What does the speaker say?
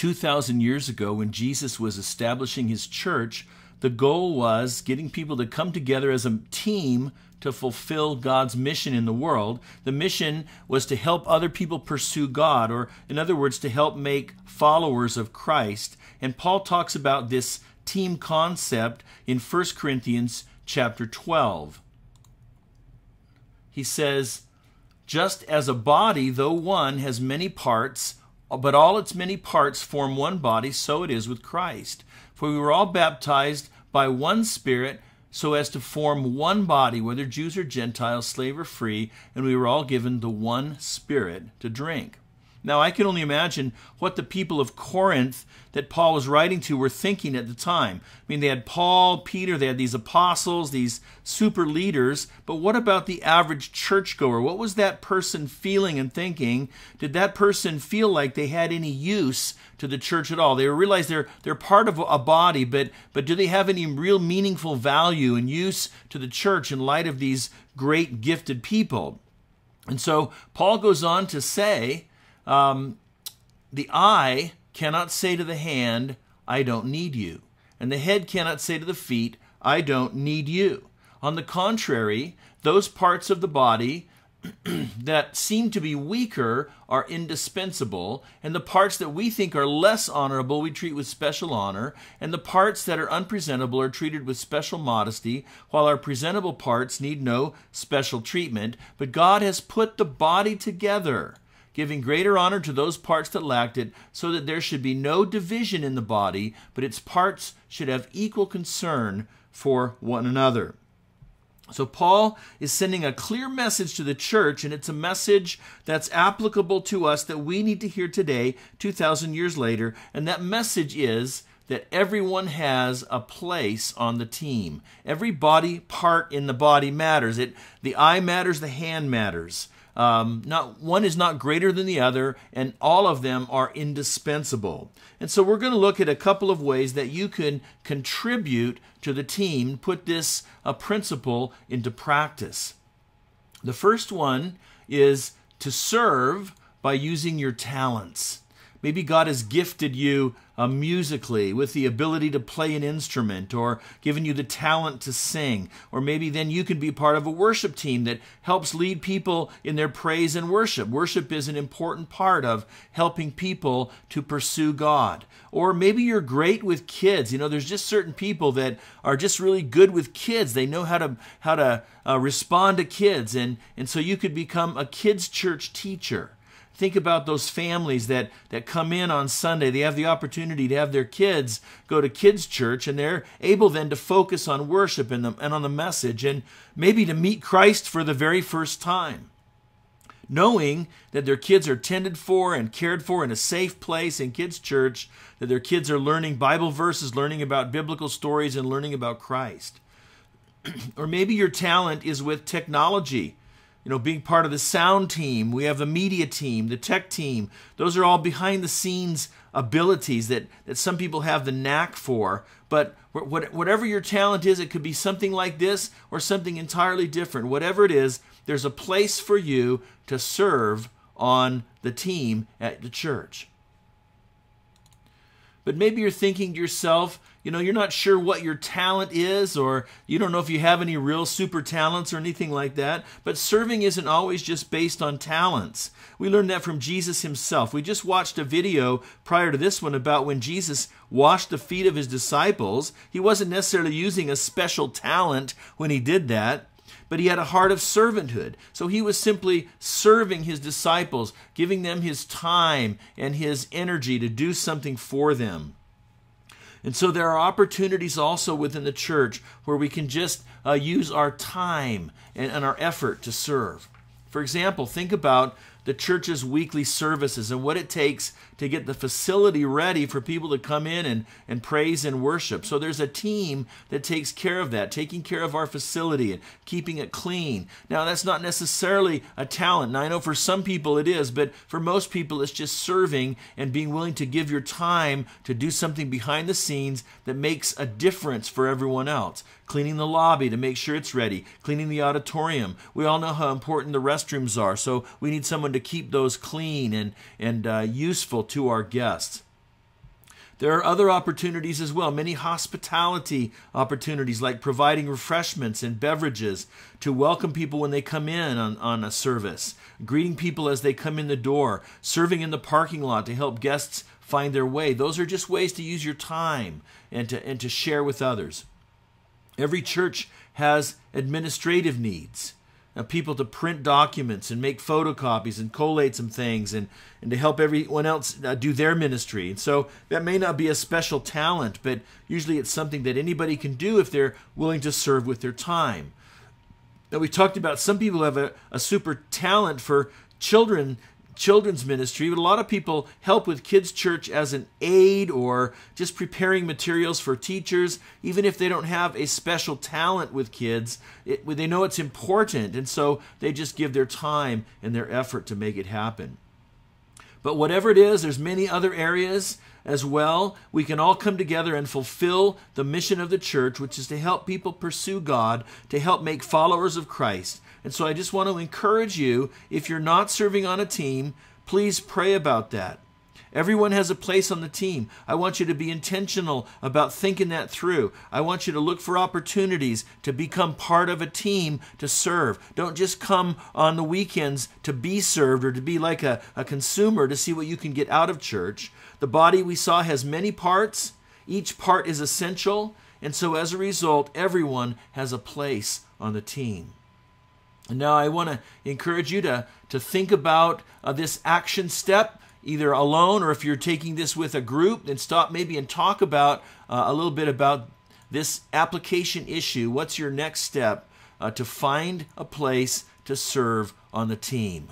2,000 years ago, when Jesus was establishing his church, the goal was getting people to come together as a team to fulfill God's mission in the world. The mission was to help other people pursue God, or in other words, to help make followers of Christ. And Paul talks about this team concept in 1 Corinthians chapter 12. He says, just as a body, though one, has many parts, but all its many parts form one body, so it is with Christ. For we were all baptized by one Spirit, so as to form one body, whether Jews or Gentiles, slave or free, and we were all given the one Spirit to drink. Now, I can only imagine what the people of Corinth that Paul was writing to were thinking at the time. I mean, they had Paul, Peter, they had these apostles, these super leaders, but what about the average churchgoer? What was that person feeling and thinking? Did that person feel like they had any use to the church at all? They realize they're part of a body, but do they have any real meaningful value and use to the church in light of these great gifted people? And so Paul goes on to say, the eye cannot say to the hand, I don't need you. And the head cannot say to the feet, I don't need you. On the contrary, those parts of the body that seem to be weaker are indispensable, and the parts that we think are less honorable we treat with special honor, and the parts that are unpresentable are treated with special modesty, while our presentable parts need no special treatment. But God has put the body together, giving greater honor to those parts that lacked it, so that there should be no division in the body, but its parts should have equal concern for one another. So Paul is sending a clear message to the church, and it's a message that's applicable to us that we need to hear today, 2,000 years later, and that message is that everyone has a place on the team. Every body part in the body matters. The eye matters, the hand matters. Not one is not greater than the other, and all of them are indispensable. And so we're going to look at a couple of ways that you can contribute to the team, put this principle into practice. The first one is to serve by using your talents. Maybe God has gifted you musically with the ability to play an instrument, or given you the talent to sing. Or maybe then you can be part of a worship team that helps lead people in their praise and worship. Worship is an important part of helping people to pursue God. Or maybe you're great with kids. You know, there's just certain people that are just really good with kids. They know how to respond to kids. And so you could become a kids' church teacher. Think about those families that come in on Sunday. They have the opportunity to have their kids go to kids' church, and they're able then to focus on worship and on the message, and maybe to meet Christ for the very first time. Knowing that their kids are tended for and cared for in a safe place in kids' church, that their kids are learning Bible verses, learning about biblical stories, and learning about Christ. Or maybe your talent is with technology. You know, being part of the sound team, we have the media team, the tech team. Those are all behind the scenes abilities that some people have the knack for. But whatever your talent is, it could be something like this or something entirely different. Whatever it is, there's a place for you to serve on the team at the church. But maybe you're thinking to yourself, you know, you're not sure what your talent is, or you don't know if you have any real super talents or anything like that. But serving isn't always just based on talents. We learned that from Jesus himself. We just watched a video prior to this one about when Jesus washed the feet of his disciples. He wasn't necessarily using a special talent when he did that, but he had a heart of servanthood. So he was simply serving his disciples, giving them his time and his energy to do something for them. And so there are opportunities also within the church where we can just use our time and our effort to serve. For example, think about the church's weekly services and what it takes to get the facility ready for people to come in and praise and worship. So there's a team that takes care of that, taking care of our facility and keeping it clean. Now, that's not necessarily a talent. Now, I know for some people it is, but for most people it's just serving and being willing to give your time to do something behind the scenes that makes a difference for everyone else. Cleaning the lobby to make sure it's ready, cleaning the auditorium. We all know how important the restrooms are, so we need someone to keep those clean and useful to our guests. There are other opportunities as well, many hospitality opportunities like providing refreshments and beverages to welcome people when they come in on a service, greeting people as they come in the door, serving in the parking lot to help guests find their way. Those are just ways to use your time and to share with others. Every church has administrative needs. People to print documents and make photocopies and collate some things and to help everyone else do their ministry. And so that may not be a special talent, but usually it's something that anybody can do if they're willing to serve with their time. Now, we talked about some people have a super talent for children's ministry, but a lot of people help with kids' church as an aid or just preparing materials for teachers. Even if they don't have a special talent with kids, they know it's important, and so they just give their time and their effort to make it happen. But whatever it is, there's many other areas as well. We can all come together and fulfill the mission of the church, which is to help people pursue God, to help make followers of Christ. And so I just want to encourage you, if you're not serving on a team, please pray about that. Everyone has a place on the team. I want you to be intentional about thinking that through. I want you to look for opportunities to become part of a team to serve. Don't just come on the weekends to be served or to be like a consumer to see what you can get out of church. The body we saw has many parts. Each part is essential. And so as a result, everyone has a place on the team. And now I want to encourage you to think about this action step, either alone or if you're taking this with a group, then stop maybe and talk about a little bit about this application issue. What's your next step to find a place to serve on the team?